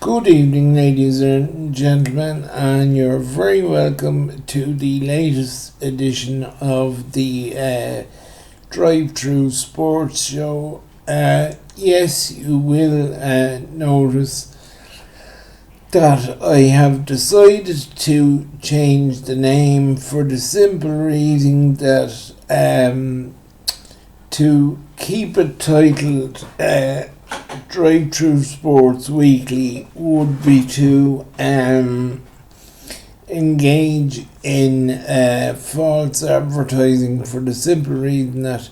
Good evening, ladies and gentlemen, and you're very welcome to the latest edition of the DriveThru Sports Show. Yes, you will notice that I have decided to change the name for the simple reason that to keep it titled DriveThru Sports Weekly would be to engage in false advertising, for the simple reason that,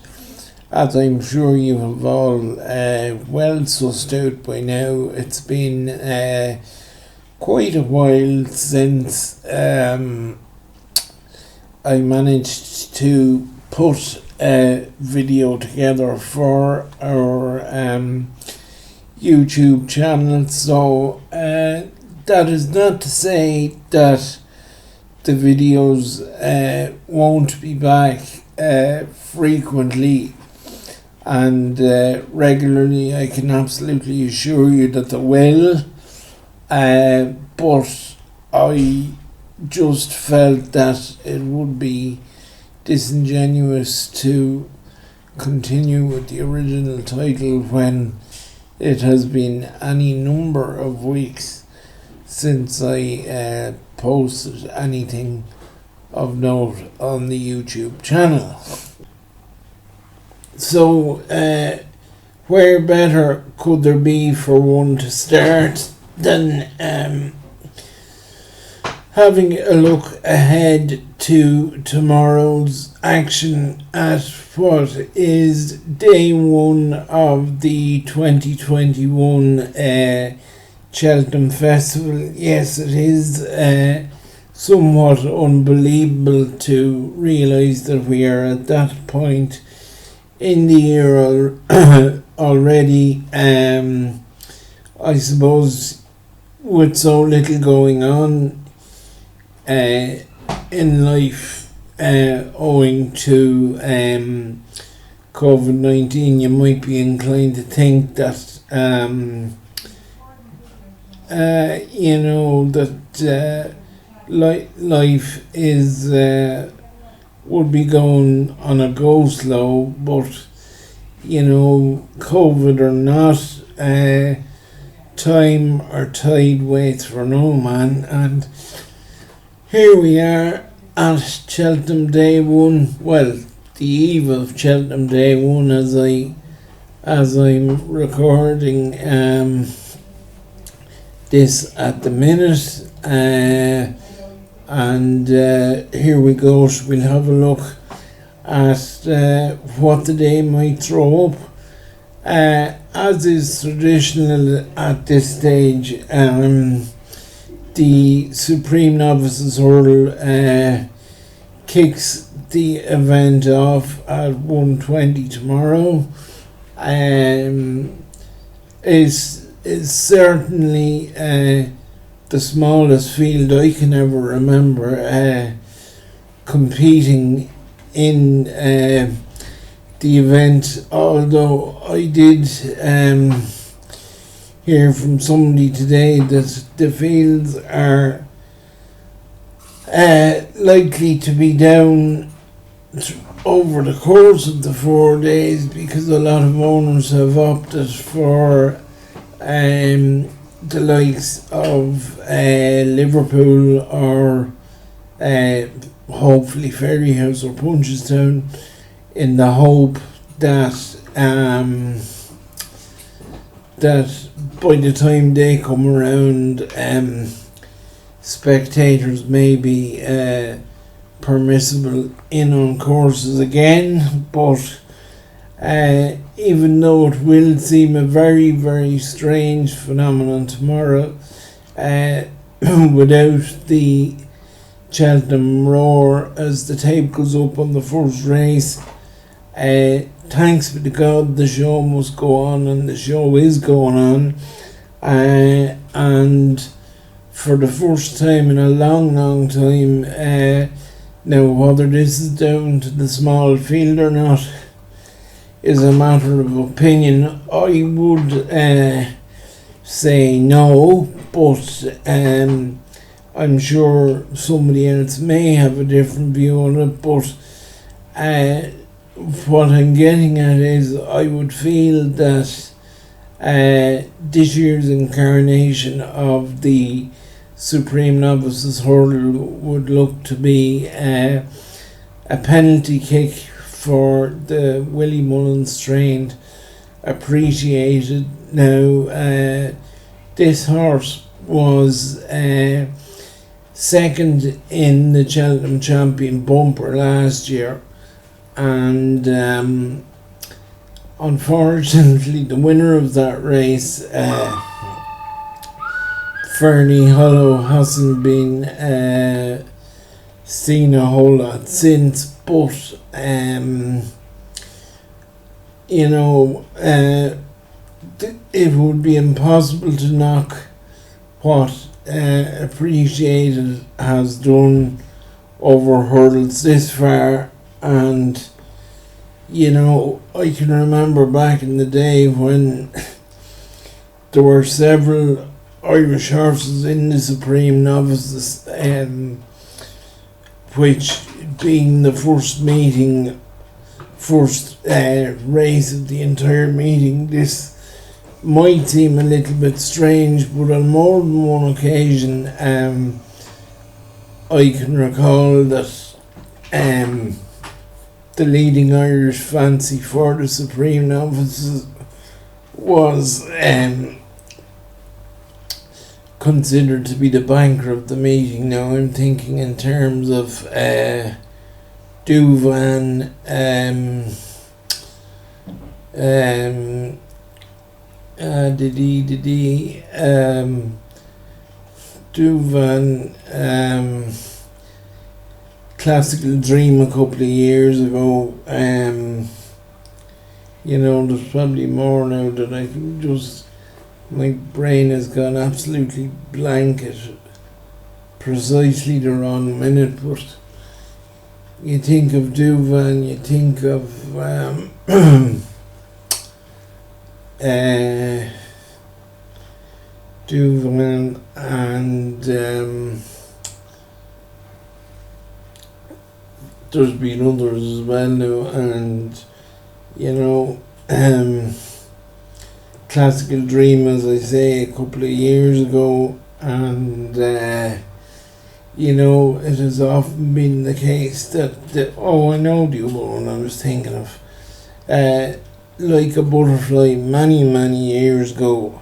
as I'm sure you have all well sussed out by now, it's been quite a while since I managed to put a video together for our YouTube channel. So that is not to say that the videos won't be back frequently and regularly. I can absolutely assure you that they will, but I just felt that it would be disingenuous to continue with the original title when it has been any number of weeks since I posted anything of note on the YouTube channel. So where better could there be for one to start than having a look ahead to tomorrow's action at what is day one of the 2021 Cheltenham Festival. Yes, it is somewhat unbelievable to realise that we are at that point in the year already. I suppose with so little going on in life owing to COVID-19, you might be inclined to think that that life is would be going on a go slow, but COVID or not, time or tide waits for no man, and here we are at Cheltenham Day 1, well, the eve of Cheltenham Day 1 as I'm recording this at the minute, and here we go. So we'll have a look at what the day might throw up. As is traditional at this stage, the Supreme Novices Hurdle kicks the event off at 1:20 tomorrow. Is certainly the smallest field I can ever remember competing in the event, although I did hear from somebody today that the fields are likely to be down over the course of the 4 days, because a lot of owners have opted for the likes of Liverpool or hopefully Ferryhouse or Punchestown, in the hope that that by the time they come around, spectators may be permissible in on courses again. But even though it will seem a very, very strange phenomenon tomorrow, without the Cheltenham roar as the tape goes up on the first race, thanks be to God, the show must go on, and the show is going on. And for the first time in a long, long time, now whether this is down to the small field or not is a matter of opinion. I would say no, but I'm sure somebody else may have a different view on it. But what I'm getting at is I would feel that this year's incarnation of the Supreme Novices Hurdle would look to be a penalty kick for the Willie Mullins trained, appreciated. Now, this horse was second in the Cheltenham Champion bumper last year, and unfortunately the winner of that race, Fernie Hollow, hasn't been seen a whole lot since, but it would be impossible to knock what Appreciated has done over hurdles this far. And I can remember back in the day when there were several Irish horses in the Supreme Novices, which being the first race of the entire meeting, this might seem a little bit strange, but on more than one occasion I can recall that the leading Irish fancy for the Supreme Novices was considered to be the banker of the meeting. Now I'm thinking in terms of Duvan, Duvan, Classical Dream a couple of years ago. There's probably more now that I can just, my brain has gone absolutely blank at precisely the wrong minute. But you think of Duvan, you think of Duvan, and there's been others as well now, and Classical Dream, as I say, a couple of years ago, and it has often been the case that I know the other one I was thinking of, Like a Butterfly, many years ago,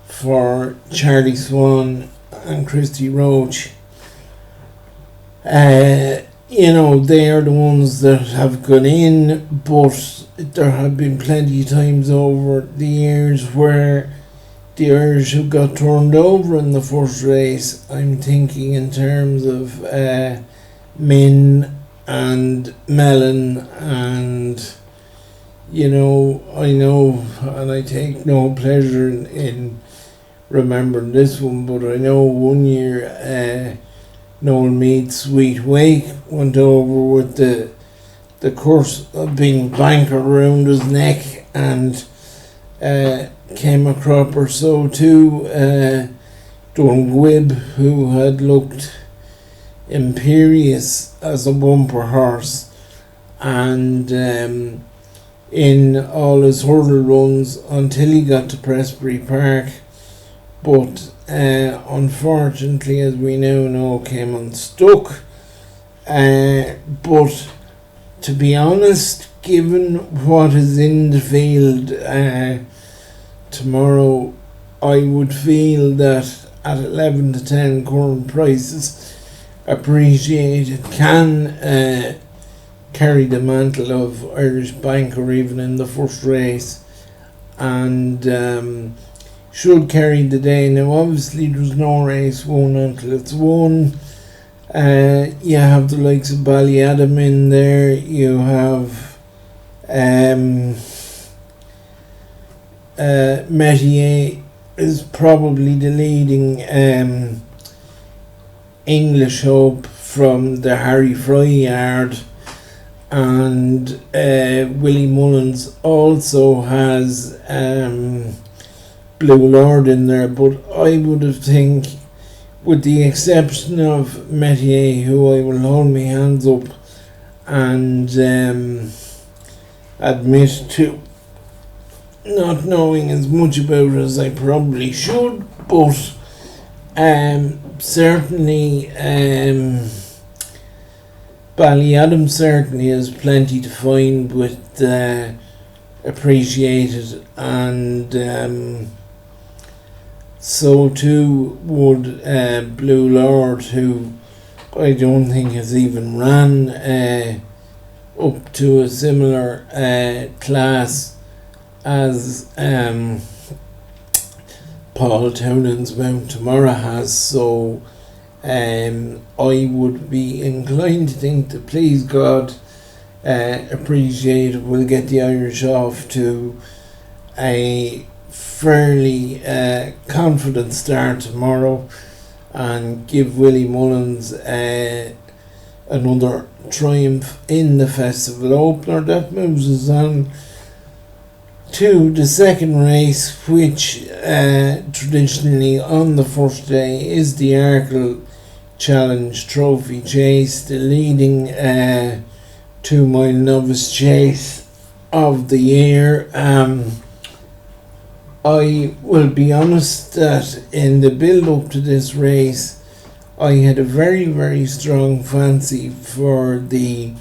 for Charlie Swan and Christy Roach. They are the ones that have gone in, but there have been plenty of times over the years where the Irish have got turned over in the first race. I'm thinking in terms of Min and Mellon, and I know, and I take no pleasure in remembering this one, but I know one year Noel Meade's Sweet Wake went over with the curse of being banker around his neck, and came a crop or so to Dunguib, who had looked imperious as a bumper horse, and in all his hurdle runs until he got to Prestbury Park, but unfortunately, as we now know, came unstuck. But to be honest, given what is in the field tomorrow, I would feel that at 11 to 10 current prices, Appreciated can carry the mantle of Irish banker even in the first race, and should carry the day. Now obviously there's no race won until it's won. You have the likes of Ballyadam in there, you have Metier is probably the leading English hope from the Harry Fry yard, and Willie Mullins also has Blue Lord in there, but I would have think, with the exception of Metier, who I will hold my hands up and admit to not knowing as much about it as I probably should, but certainly Ballyadam certainly has plenty to find with appreciated, and so too would Blue Lord, who I don't think has even ran up to a similar class as Paul Townend's Mount Tomorrow has. So I would be inclined to think that, please God, appreciate will get the Irish off to a fairly confident start tomorrow and give Willie Mullins another triumph in the festival opener. That moves us on to the second race, which traditionally on the first day is the Arkle Challenge Trophy Chase, the leading 2 mile novice chase of the year. I will be honest that in the build up to this race I had a very, very strong fancy for the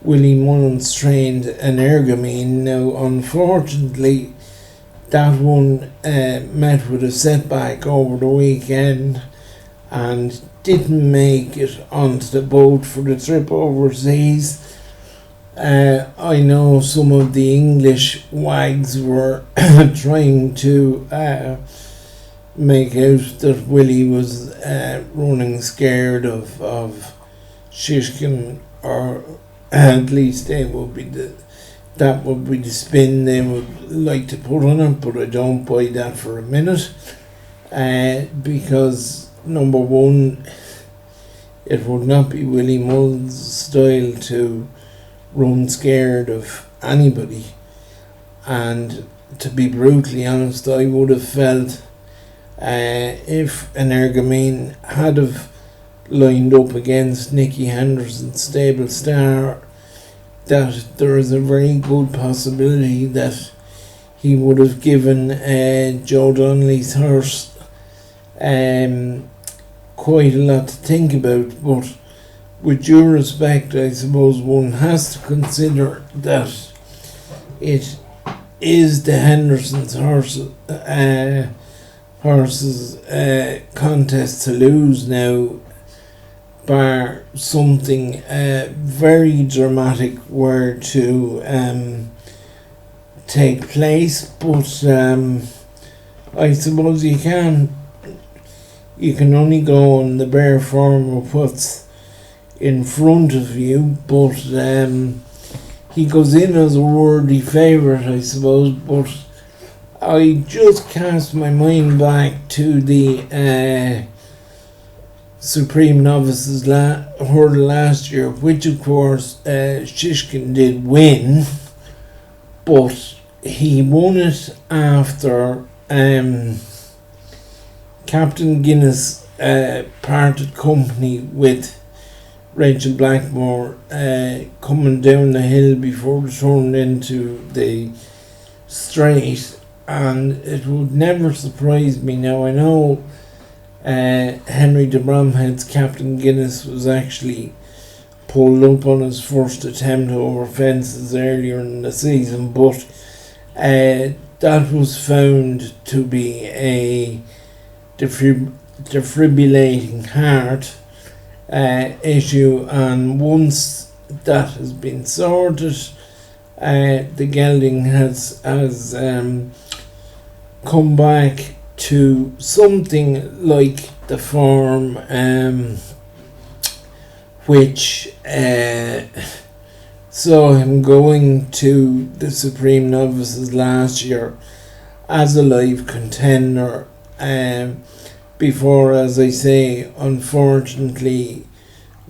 Willie Mullins trained Energumene. Now, unfortunately, that one met with a setback over the weekend and didn't make it onto the boat for the trip overseas. I know some of the English wags were trying to make out that Willie was running scared of Shishkin, or at least that would be the spin they would like to put on it, but I don't buy that for a minute, because number one, it would not be Willie Mullins' style to run scared of anybody, and to be brutally honest, I would have felt if Energumene had have lined up against Nicky Henderson's Stable Star, that there is a very good possibility that he would have given Joe Donnelly's horse quite a lot to think about. But with due respect, I suppose one has to consider that it is the Henderson's horse's contest to lose now, bar something very dramatic were to take place. But I suppose you can only go on the bare form of what's in front of you, but he goes in as a worthy favourite, I suppose. But I just cast my mind back to the Supreme Novices Hurdle last year, which of course Shishkin did win, but he won it after Captain Guinness parted company with Rachel Blackmore coming down the hill before it turned into the straight, and it would never surprise me. Now, I know Henry de Bromhead's Captain Guinness was actually pulled up on his first attempt over fences earlier in the season, but that was found to be a defibrillating heart issue, and once that has been sorted, the gelding has come back to something like the form which saw him going to the Supreme Novices last year as a live contender, before, as I say, unfortunately,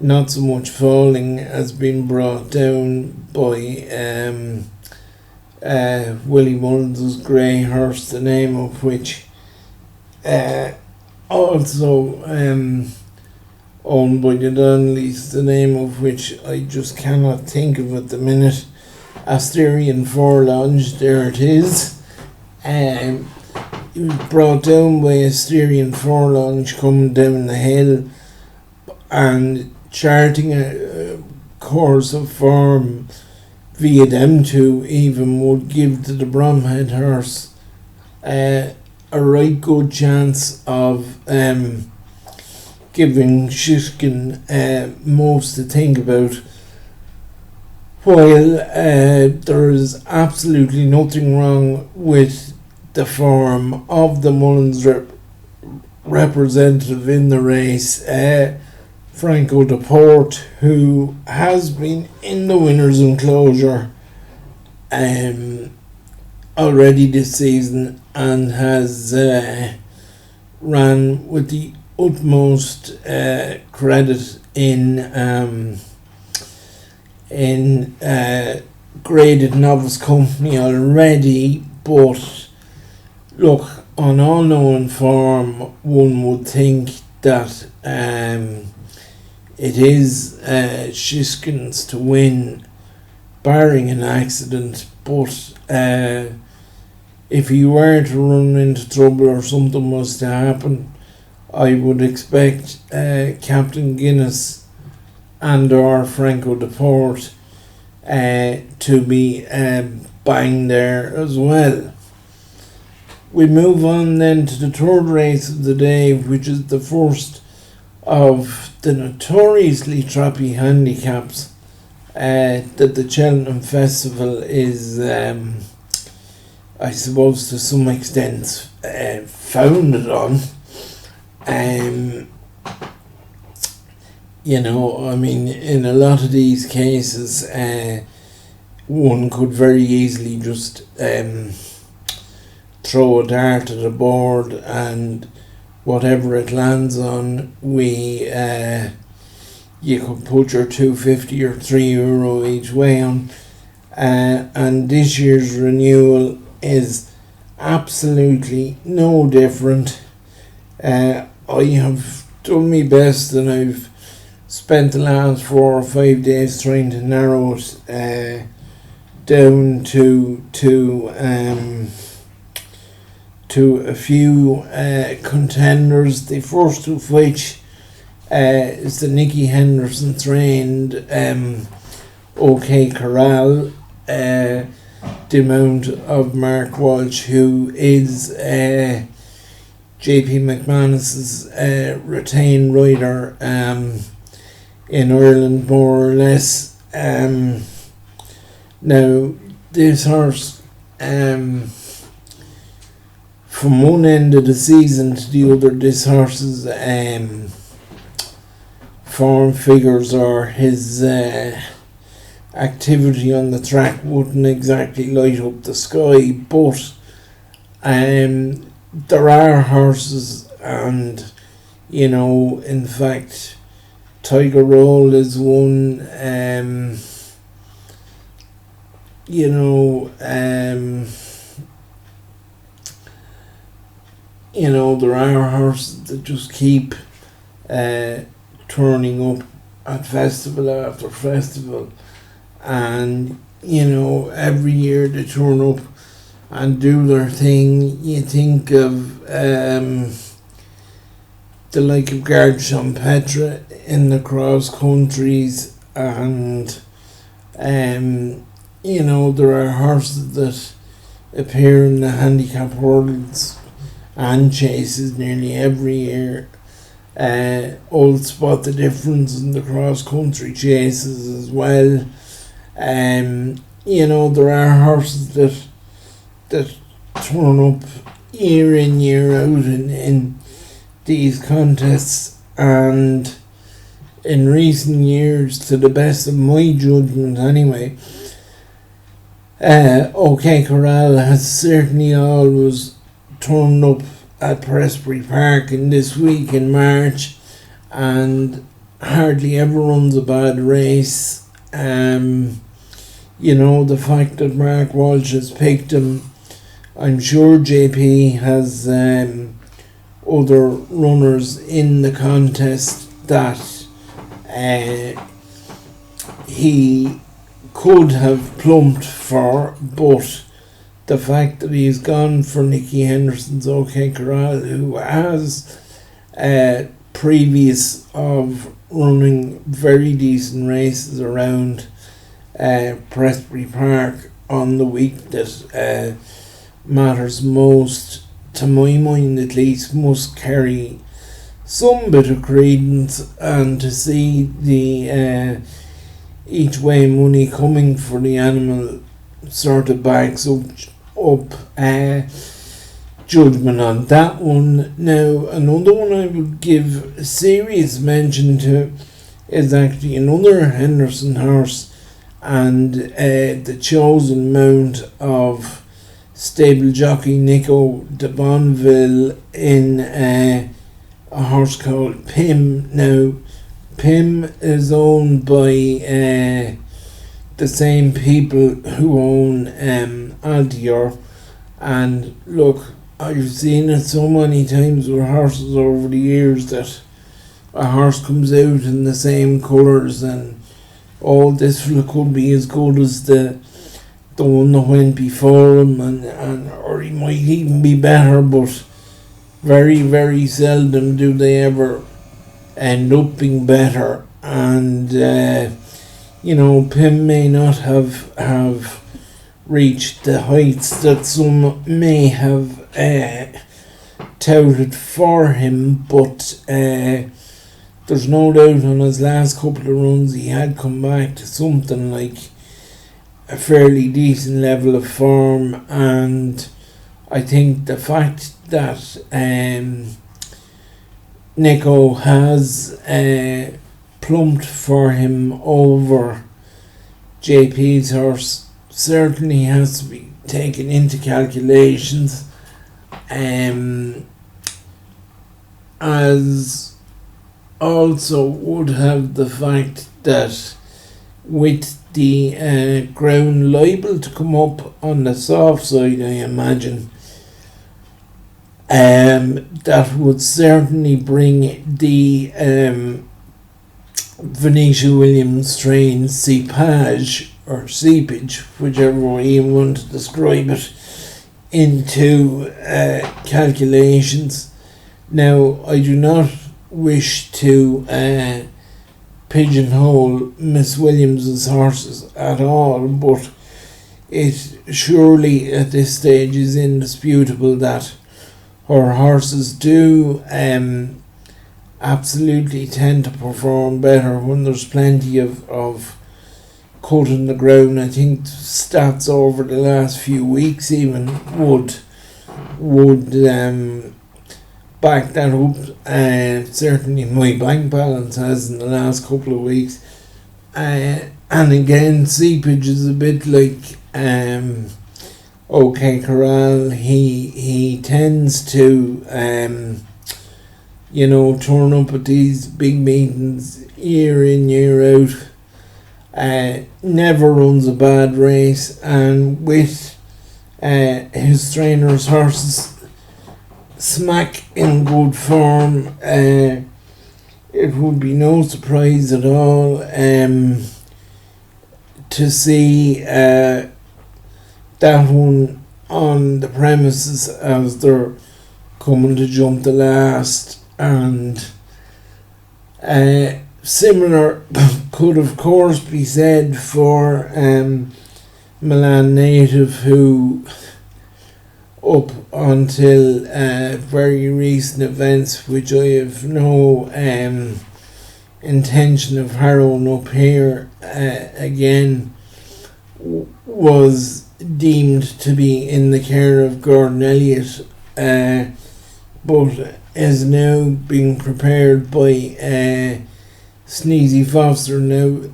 not so much falling has been brought down by Willie Mullins' grey horse, the name of which also owned by the Donnellys, the name of which I just cannot think of at the minute. Asterion Forlonge, there it is. It was brought down by Asterion Forlonge coming down the hill and charting a course of form via them two even would give to the Bromhead horse a right good chance of giving Shishkin most to think about, while there is absolutely nothing wrong with the form of the Mullins representative in the race, Franco de Port, who has been in the winner's enclosure already this season and has ran with the utmost credit in graded novice company already. But look, on all known form, one would think that it is Shishkin's to win, barring an accident. But if he were to run into trouble or something was to happen, I would expect Captain Guinness and or Franco de Port to be bang there as well. We move on then to the third race of the day, which is the first of the notoriously trappy handicaps that the Cheltenham Festival is, I suppose, to some extent founded on. You know, I mean, in a lot of these cases, one could very easily just throw a dart at a board and whatever it lands on, you could put your €2.50 or €3 each way on. And this year's renewal is absolutely no different. I have done my best, and I've spent the last 4 or 5 days trying to narrow it down to a few contenders. The first of which is the Nicky Henderson trained OK Corral, the mount of Mark Walsh, who is JP McManus's retained rider in Ireland, more or less. Now, this horse, from one end of the season to the other, this horse's form figures or his activity on the track wouldn't exactly light up the sky, but there are horses, and you know, in fact, Tiger Roll is one. You know, there are horses that just keep turning up at festival after festival, and you know, every year they turn up and do their thing. You think of the like of Gard Champetre in the cross countries, and you know, there are horses that appear in the handicap hurdles and chases nearly every year. All spot the difference in the cross country chases as well. You know, there are horses that turn up year in, year out in these contests, and in recent years, to the best of my judgment anyway, OK Corral has certainly always turned up at Prestbury Park in this week in March and hardly ever runs a bad race. You know, the fact that Mark Walsh has picked him, I'm sure JP has other runners in the contest that he could have plumped for, but the fact that he's gone for Nicky Henderson's OK Corral, who has previous of running very decent races around Prestbury Park on the week that matters most, to my mind at least, must carry some bit of credence, and to see the each way money coming for the animal sort of backs up judgment on that one. Now, another one I would give a serious mention to is actually another Henderson horse, and the chosen mount of stable jockey Nico de Bonneville in a horse called Pim. Now, Pim is owned by the same people who own Altior, and look, I've seen it so many times with horses over the years that a horse comes out in the same colours and this could be as good as the one that went before him, and or he might even be better, but very, very seldom do they ever end up being better. And Pim may not have reached the heights that some may have touted for him, but there's no doubt on his last couple of runs he had come back to something like a fairly decent level of form. And I think the fact that Nico has plumped for him over JP's horse certainly has to be taken into calculations, as also would have the fact that with the ground liable to come up on the soft side, I imagine, that would certainly bring the Venetia Williams strain Cepage or Seepage, whichever way you want to describe it, into calculations. Now, I do not wish to pigeonhole Miss Williams's horses at all, but it surely at this stage is indisputable that her horses do absolutely tend to perform better when there's plenty of cut in the ground. I think stats over the last few weeks even would back that up. Certainly my bank balance has in the last couple of weeks. And again, Seepage is a bit like OK Corral. He tends to turn up at these big meetings year in, year out. Never runs a bad race, and with his trainer's horses smack in good form, it would be no surprise at all to see that one on the premises as they're coming to jump the last. And similar could of course be said for Milan Native, who up until very recent events, which I have no intention of harrowing up here again, was deemed to be in the care of Gordon Elliott, but is now being prepared by Sneezy Foster. Now,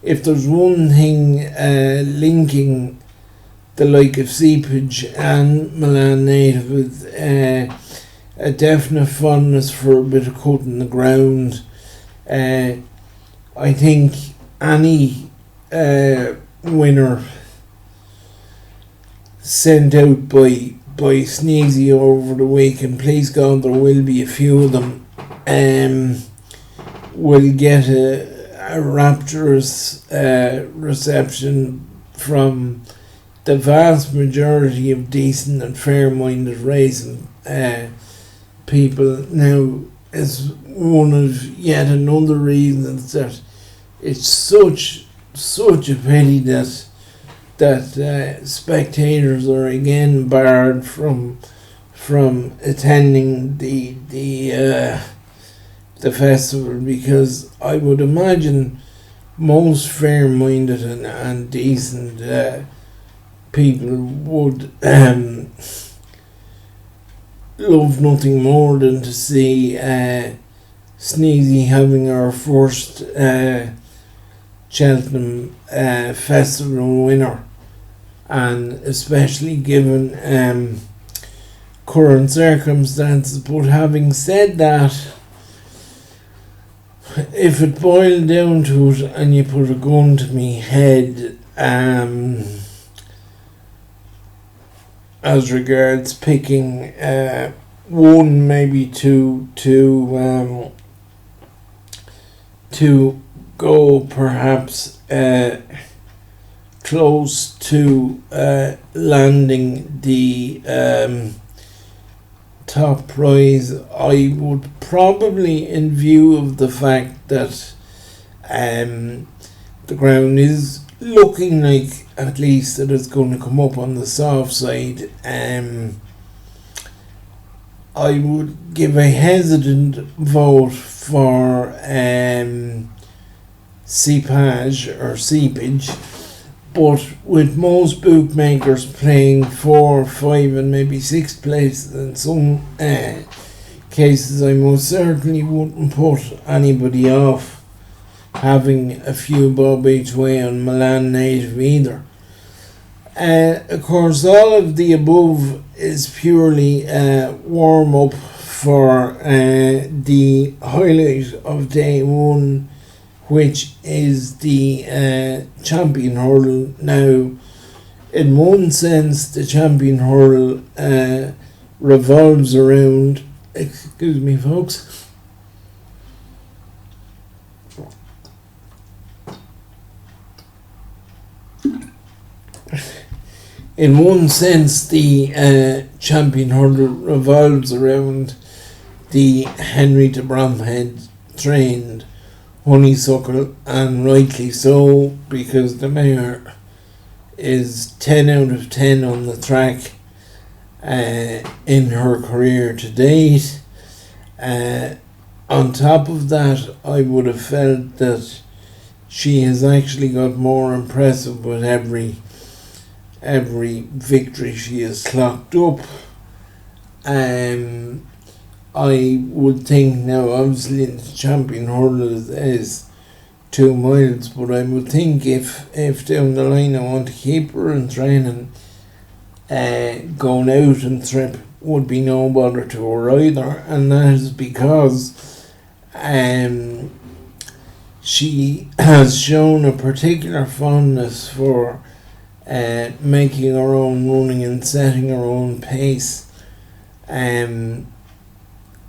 if there's one thing linking the like of Seepage and Milan Native with a definite fondness for a bit of cut in the ground, I think any winner sent out by by Sneezy over the week, and please God there will be a few of them, will get a rapturous reception from the vast majority of decent and fair-minded racing people. Now, it's one of yet another reasons that it's such a pity that spectators are again barred from attending the festival, because I would imagine most fair-minded and decent people would love nothing more than to see Sneezy having our first Cheltenham Festival winner, and especially given current circumstances. But having said that, if it boiled down to it and you put a gun to me head, as regards picking one, maybe two to go perhaps close to landing the top prize, I would probably, in view of the fact that the ground is looking like at least that it's going to come up on the soft side, I would give a hesitant vote for seepage or seepage, but with most bookmakers playing 4, 5 and maybe 6 places in some cases, I most certainly wouldn't put anybody off having a few bob each way on Milan Native either. Of course, all of the above is purely warm up for the highlight of day one, which is the Champion Hurdle. Now, in one sense, the Champion Hurdle revolves around, excuse me folks, in one sense, the Champion Hurdle revolves around the Henry de Bromhead trained Honeysuckle, and rightly so, because the mare is 10 out of 10 on the track in her career to date. On top of that, I would have felt that she has actually got more impressive with every victory she has clocked up. I would think now, obviously the Champion Hurdle is 2 miles, but I would think if down the line I want to keep her in training, going out and trip would be no bother to her either, and that is because she has shown a particular fondness for making her own running and setting her own pace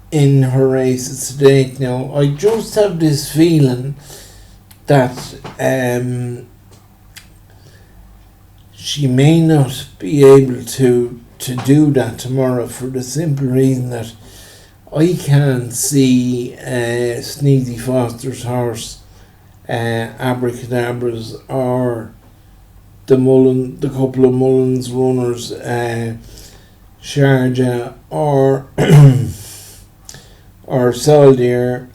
in her races to date. Now, I just have this feeling that she may not be able to do that tomorrow, for the simple reason that I can't see Sneezy Foster's horse, Abracadabras, or the couple of Mullins runners, Sharjah or or Soldier,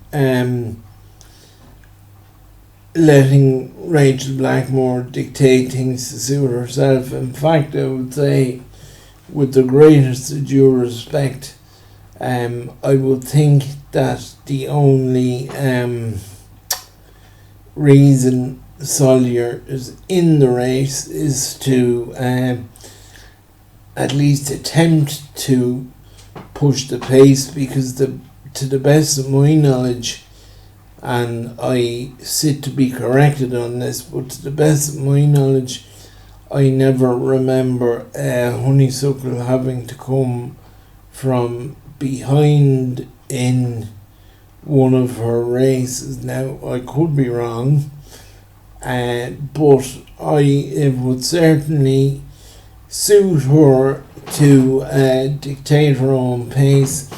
letting Rachel Blackmore dictate things to suit herself. In fact, I would say, with the greatest due respect, I would think that the only reason Soldier is in the race is to at least attempt to push the pace, because to the best of my knowledge, and I sit to be corrected on this, but to the best of my knowledge, I never remember Honeysuckle having to come from behind in one of her races. Now, I could be wrong, but it would certainly suit her to dictate her own pace,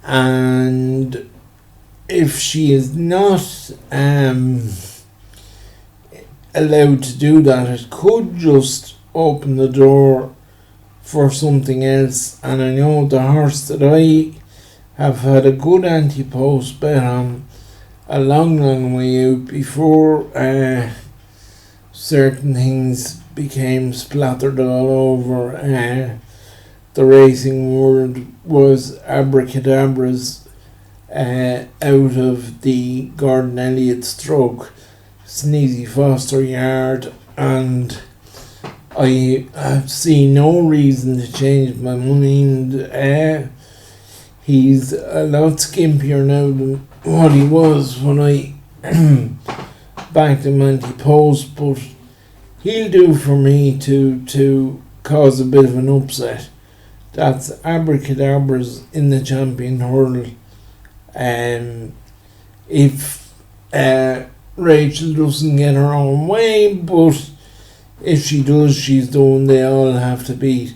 and if she is not allowed to do that, it could just open the door for something else. And I know the horse that I have had a good anti-post bet on a long way out before certain things became splattered all over the racing world was Abracadabra's out of the Gordon Elliott stroke Sneezy Foster yard, and I have seen no reason to change my mind. He's a lot skimpier now than what he was when I backed him anti-post, but he'll do for me to cause a bit of an upset. That's Abracadabra's in the Champion Hurdle. If Rachel doesn't get her own way, but if she does, she's the one they all have to beat.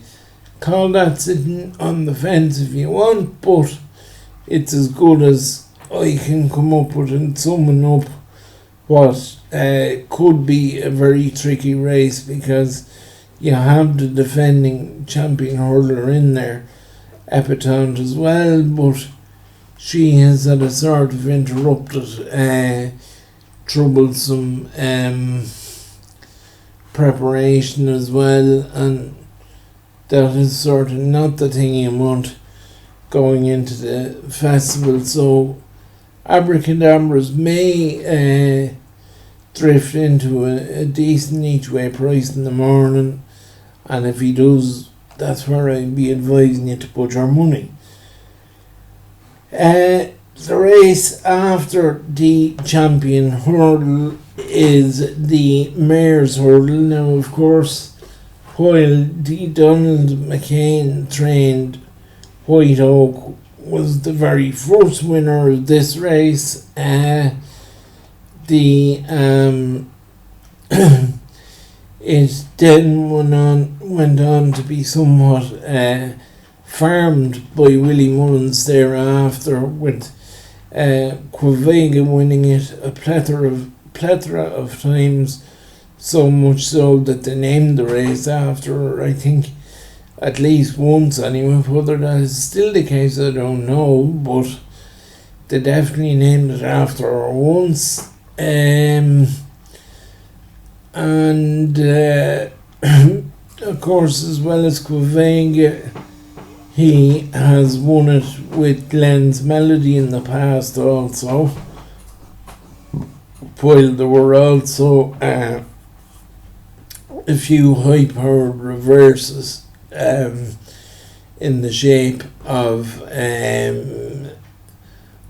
Call that sitting on the fence if you want, but it's as good as I can come up with and summing up what could be a very tricky race, because you have the defending champion hurdler in there, Epatante as well, but she has had a sort of interrupted troublesome preparation as well, and that is sort of not the thing you want going into the festival. So Abracadabras may drift into a decent each way price in the morning, and if he does, that's where I'd be advising you to put your money. The race after the Champion Hurdle is the Mayor's Hurdle. Now, of course, while the Donald McCain trained White Oak was the very first winner of this race, it then went on to be somewhat farmed by Willie Mullins thereafter, with Quavega winning it a plethora of times, so much so that they named the race after her, I think, at least once anyway. Whether that is still the case, I don't know, but they definitely named it after her once. And of course, as well as Quavega, he has won it with Glenn's Melody in the past also, while there were also a few high-powered reverses in the shape of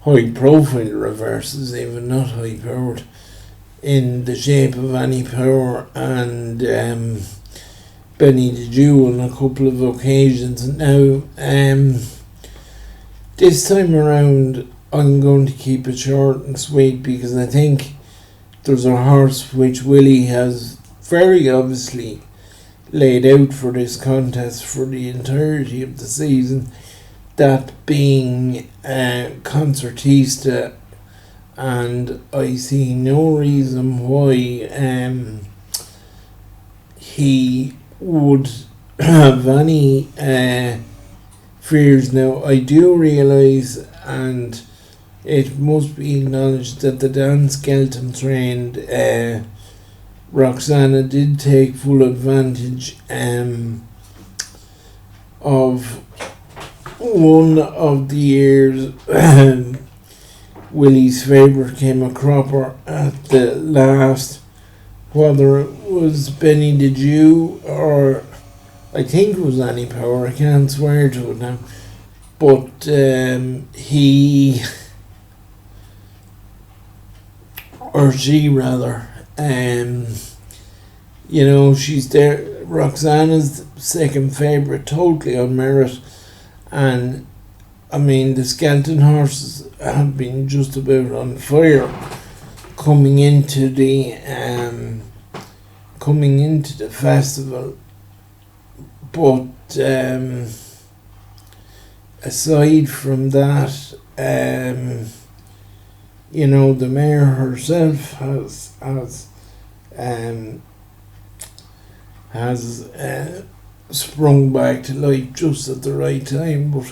high-profile reverses, even not high-powered, in the shape of Annie Power and Benny the Jew on a couple of occasions. Now, this time around, I'm going to keep it short and sweet, because I think there's a horse which Willie has very obviously laid out for this contest for the entirety of the season, that being Concertista, and I see no reason why he would have any fears. Now, I do realise, and it must be acknowledged, that the Dan Skelton trained Roxana did take full advantage of one of the years Willie's favourite came a cropper at the last, whether it was Benny the Jew or I think it was Annie Power, I can't swear to it now, but he, or she rather, she's there. Roxana's second favourite, totally on merit. And I mean, the skeleton horses have been just about on fire coming into the festival. But aside from that, the mayor herself has sprung back to life just at the right time. But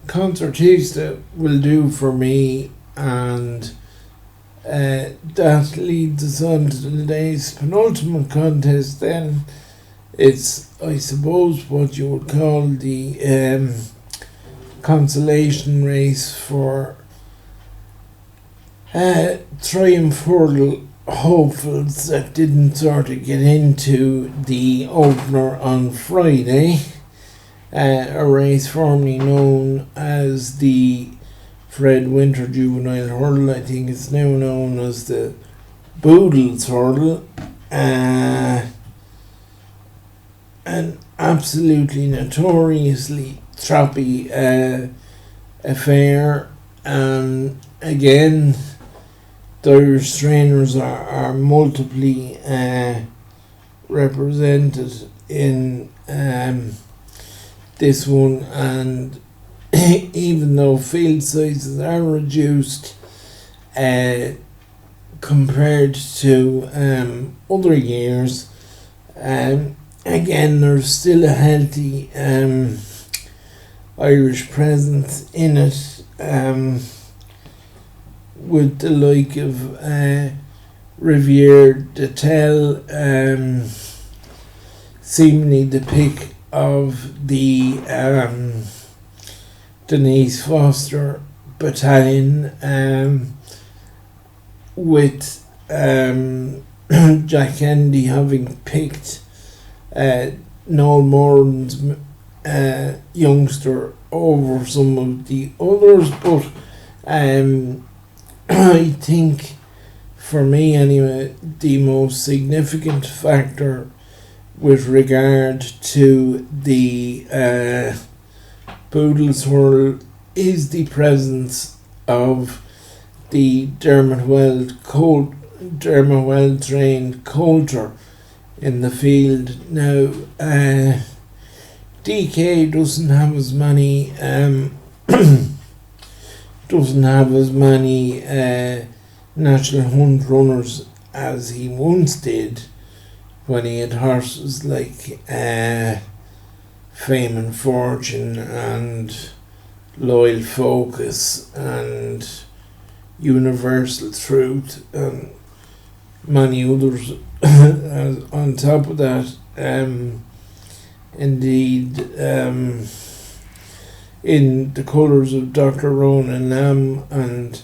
Concertista will do for me, and that leads us on to today's penultimate contest. Then it's, I suppose, what you would call the consolation race for Triumph Hurdle hopefuls that didn't sort of get into the opener on Friday. A race formerly known as the Fred Winter Juvenile Hurdle. I think it's now known as the Boodles Hurdle. An absolutely notoriously troppy affair. And again, the Irish trainers are multiply represented in this one, and even though field sizes are reduced compared to other years, again there's still a healthy Irish presence in it, with the like of Riviere de Tel, seemingly the pick of the Denise Foster battalion, with Jack Kennedy having picked Noel Moran's youngster over some of the others. But I think, for me anyway, the most significant factor with regard to the Boodles Hurdle is the presence of the Dermot Weld trained Coulter in the field. Now, DK doesn't have as many National Hunt runners as he once did, when he had horses like Fame and Fortune and Loyal Focus and Universal Truth and many others. On top of that, indeed, in the colours of Dr. Ronan Lamb and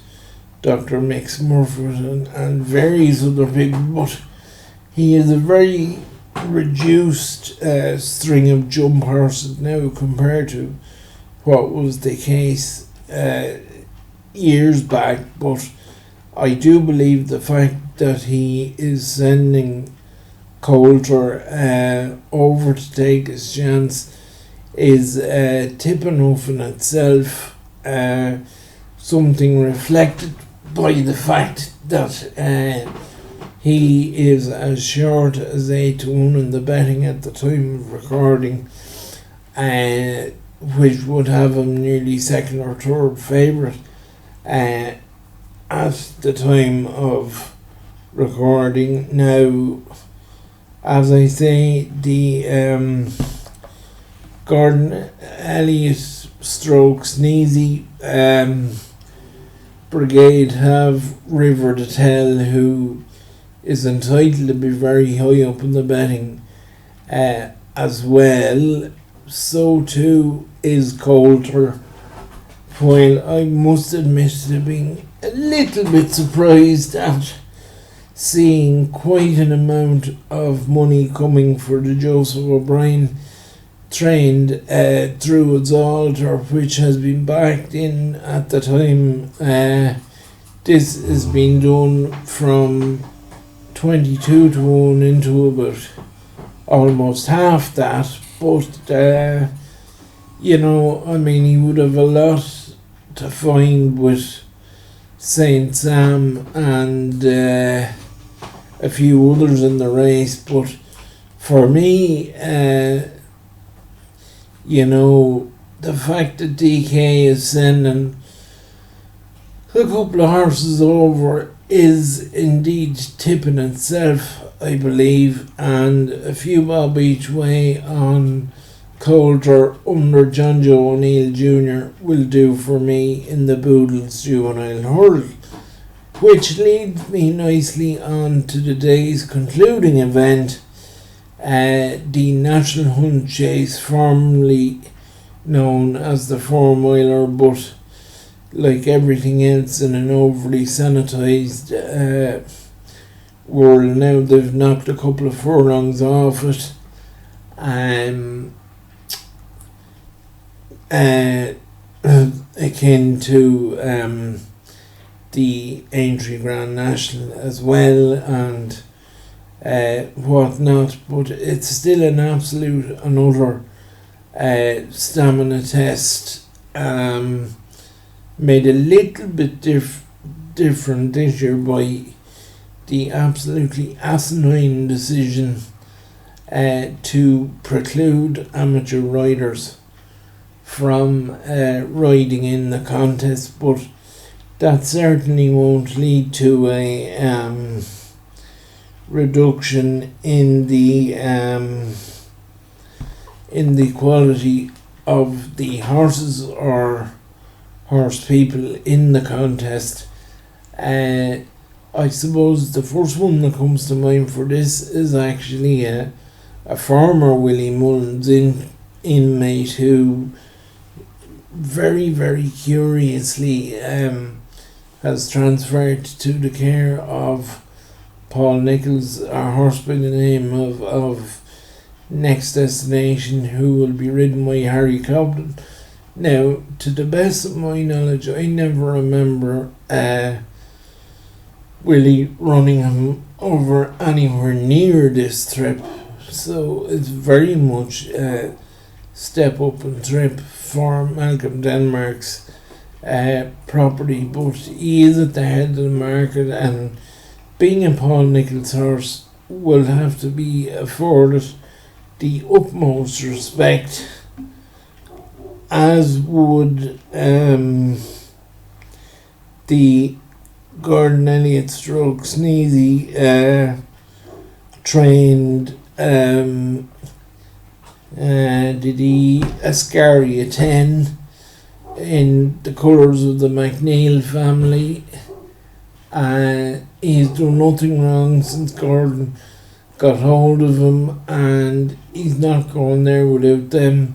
Dr. Mix Murphy and various other people, but he is a very reduced string of jump horses now compared to what was the case years back. But I do believe the fact that he is sending Coulter over to take his chance is tip enough in itself, something reflected by the fact that he is as short as 8-1 in the betting at the time of recording, which would have him nearly second or third favourite at the time of recording. Now, as I say, the Gordon Elliott stroke Sneezy brigade have River de Tel, who is entitled to be very high up in the betting as well. So too is Coulter, while I must admit to being a little bit surprised at seeing quite an amount of money coming for the Joseph O'Brien trained Druids Altar, which has been backed in at the time this has been done from 22 to 1 into about almost half that, but he would have a lot to find with Saint Sam and a few others in the race, but for me, the fact that DK is sending a couple of horses over is indeed tipping itself, I believe, and a few bob each way on Coulter under John Joe O'Neill Jr. will do for me in the Boodles Juvenile Hurdle, which leads me nicely on to today's concluding event, the National Hunt Chase, formerly known as the 4-miler, but like everything else in an overly sanitised world now, they've knocked a couple of furlongs off it. Akin to the Aintree Grand National as well, and whatnot, but it's still an absolute and utter stamina test, made a little bit different this year by the absolutely asinine decision to preclude amateur riders from riding in the contest, but that certainly won't lead to a reduction in the quality of the horses or horse people in the contest. I suppose the first one that comes to mind for this is actually a former Willie Mullins inmate who very, very curiously has transferred to the care of Paul Nichols, a horse by the name of Next Destination, who will be ridden by Harry Cobden. Now, to the best of my knowledge, I never remember Willie running him over anywhere near this trip, so it's very much a step up and trip for Malcolm Denmark's property, but he is at the head of the market, and being a Paul Nichols horse will have to be afforded the utmost respect, as would the Gordon Elliott stroke Sneezy trained Ascaria 10 in the colours of the McNeil family. He's done nothing wrong since Gordon got hold of him, and he's not going there without them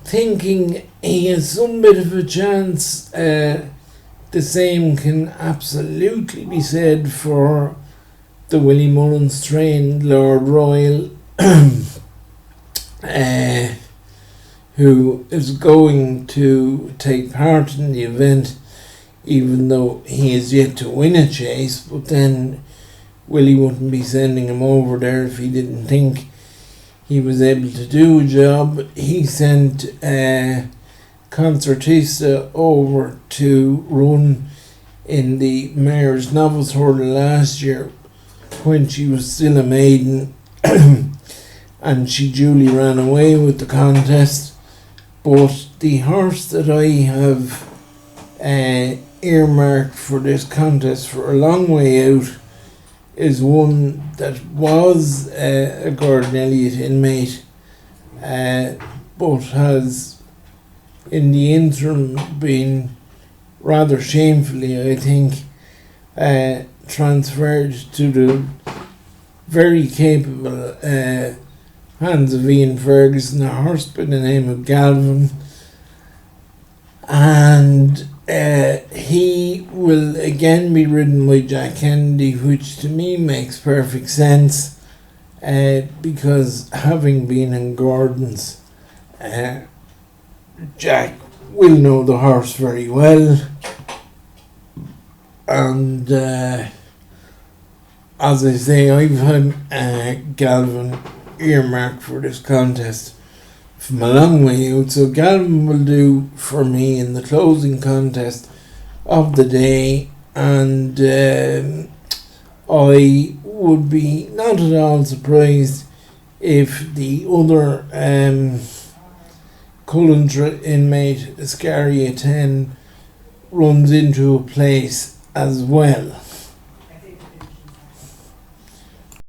thinking he has some bit of a chance. The same can absolutely be said for the Willie Mullins trained Lord Royal, who is going to take part in the event, even though he is yet to win a chase. But then Willie wouldn't be sending him over there if he didn't think he was able to do a job. He sent Concertista over to run in the Mayor's Novice Hurdle last year when she was still a maiden, and she duly ran away with the contest. But the horse that I have earmarked for this contest for a long way out is one that was a Gordon Elliott inmate, but has in the interim been rather shamefully, I think, transferred to the very capable hands of Ian Ferguson, a horse by the name of Galvin, and he will again be ridden by Jack Kennedy, which to me makes perfect sense, because having been in Gordon's, Jack will know the horse very well, and as I say, I've had Galvin earmarked for this contest from a long way out, so Galvin will do for me in the closing contest of the day, and I would be not at all surprised if the other Cullentra inmate, Iscaria 10, runs into a place as well.